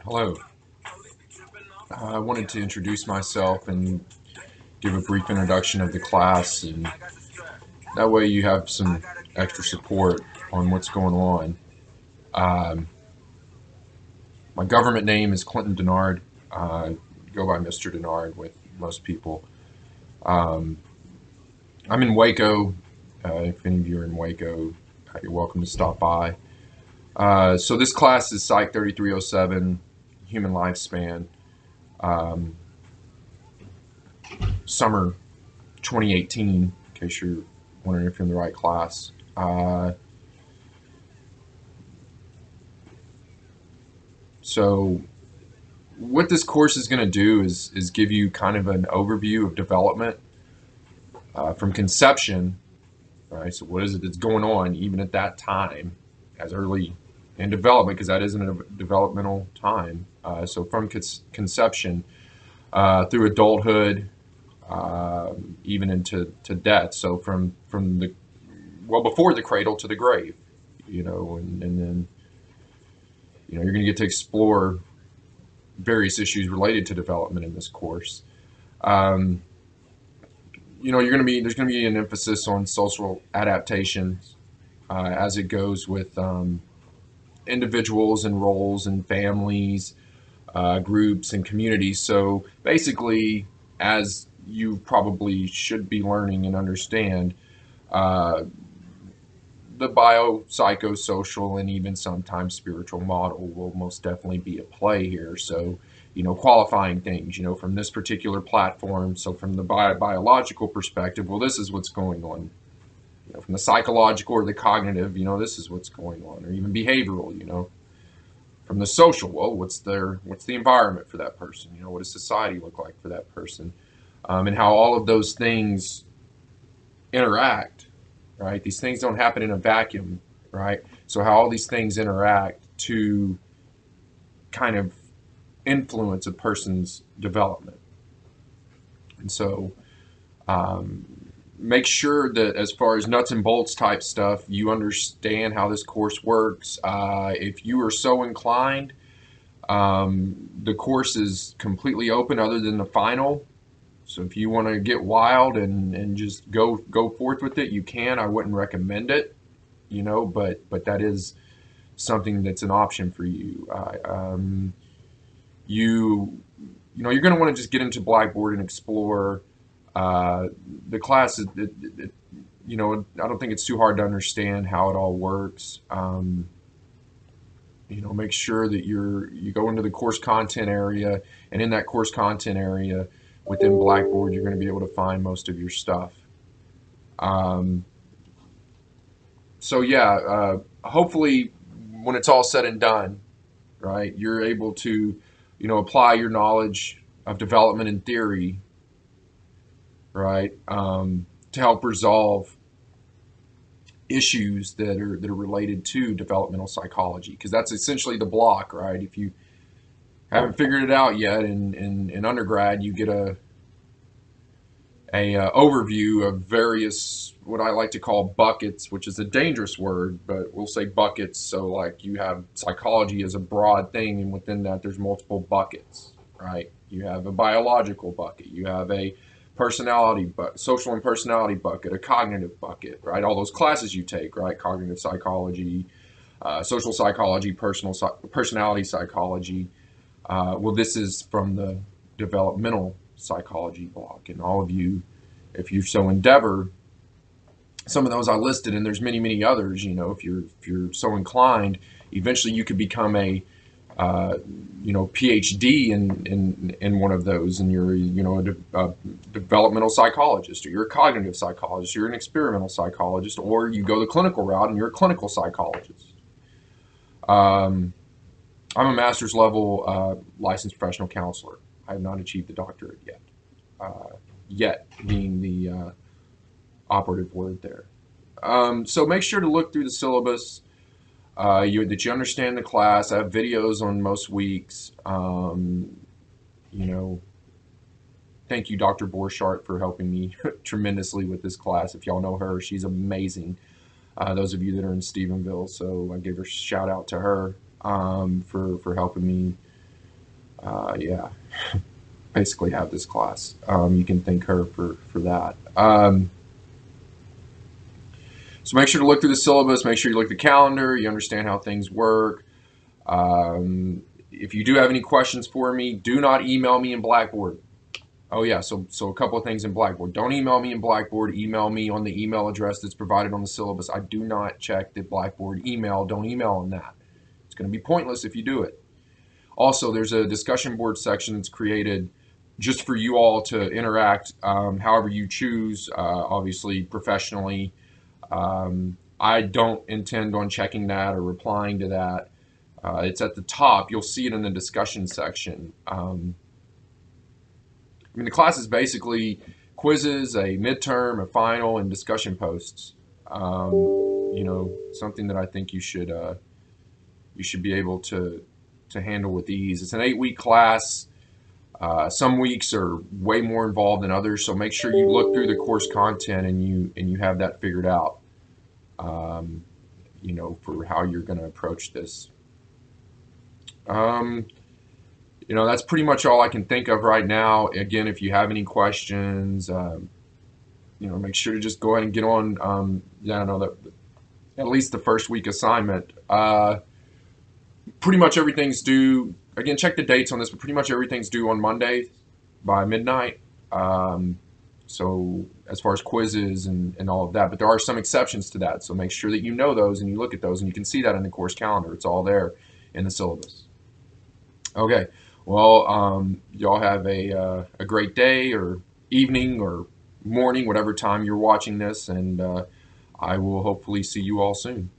Hello. I wanted to introduce myself and give a brief introduction of the class, and that way you have some extra support on what's going on. Um, my government name is Clinton Denard. Go by Mr. Denard with most people. Um, I'm in Waco. If any of you are in Waco, you're welcome to stop by. So this class is Psych 3307, Human Lifespan, um, summer 2018, in case you're wondering if you're in the right class. So what this course is going to do is give you kind of an overview of development from conception, right? So what is it that's going on even at that time, as early in development, because that isn't a developmental time. So from conception through adulthood, even into death. So from the before the cradle to the grave, and then you're going to get to explore various issues related to development in this course. Um, there's going to be an emphasis on social adaptation as it goes with individuals and roles and families, groups and communities. So basically, as you probably should be learning and understand, uh, the biopsychosocial and even sometimes spiritual model will most definitely be at play here. So, qualifying things, from this particular platform. So, from the biological perspective, well, this is what's going on. From the psychological or the cognitive, this is what's going on, or even behavioral. From the social, well, what's the environment for that person? What does society look like for that person, and how all of those things interact, right? These things don't happen in a vacuum, right? So how all these things interact to kind of influence a person's development. And so make sure that as far as nuts and bolts type stuff, you understand how this course works. If you are so inclined, the course is completely open other than the final. So if you want to get wild and just go forth with it, you can. I wouldn't recommend it, but that is something that's an option for you. You're going to want to just get into Blackboard and explore. The class is, I don't think it's too hard to understand how it all works. Make sure that you go into the course content area, and in that course content area within Blackboard, you're going to be able to find most of your stuff. Um, so yeah, hopefully when it's all said and done, right, you're able to, apply your knowledge of development and theory, right, to help resolve issues that are related to developmental psychology, because that's essentially the block, right? If you haven't figured it out yet in undergrad, you get a overview of various, what I like to call buckets, which is a dangerous word, but we'll say buckets. So like you have psychology as a broad thing, and within that there's multiple buckets, right? You have a biological bucket, you have a social and personality bucket, a cognitive bucket, right? All those classes you take, right? Cognitive psychology, social psychology, personality psychology. Well, this is from the developmental psychology block, and all of you, if you so endeavor, some of those I listed, and there's many others. If you're so inclined, eventually you could become a PhD in one of those, and you're a developmental psychologist, or you're a cognitive psychologist, you're an experimental psychologist, or you go the clinical route and you're a clinical psychologist. I'm a master's level licensed professional counselor. I have not achieved the doctorate yet. Yet being the operative word there. So make sure to look through the syllabus, that you understand the class. I have videos on most weeks. You know, Thank you, Dr. Borchardt, for helping me tremendously with this class. If y'all know her, she's amazing. Those of you that are in Stephenville, so I give her a shout out to her for helping me Yeah, basically have this class. You can thank her for that. So make sure to look through the syllabus. Make sure you look at the calendar. You understand how things work. If you do have any questions for me, do not email me in Blackboard. Oh yeah, so a couple of things in Blackboard. Don't email me in Blackboard. Email me on the email address that's provided on the syllabus. I do not check the Blackboard email. Don't email on that. It's going to be pointless if you do it. Also, there's a discussion board section that's created just for you all to interact however you choose, obviously professionally. I don't intend on checking that or replying to that. It's at the top. You'll see it in the discussion section. I mean, the class is basically quizzes, a midterm, a final, and discussion posts. Um, Something that I think you should be able to handle with ease. It's an 8-week class. Some weeks are way more involved than others, so make sure you look through the course content and you have that figured out. Um, for how you're going to approach this. Um, that's pretty much all I can think of right now. Again, if you have any questions, make sure to just go ahead and get on. Yeah, I know that at least the first week assignment. Pretty much everything's due. Again, check the dates on this, but pretty much everything's due on Monday by midnight. So as far as quizzes and all of that, but there are some exceptions to that. So make sure that you know those and you look at those, and you can see that in the course calendar. It's all there in the syllabus. Okay. Well, y'all have a great day or evening or morning, whatever time you're watching this, and I will hopefully see you all soon.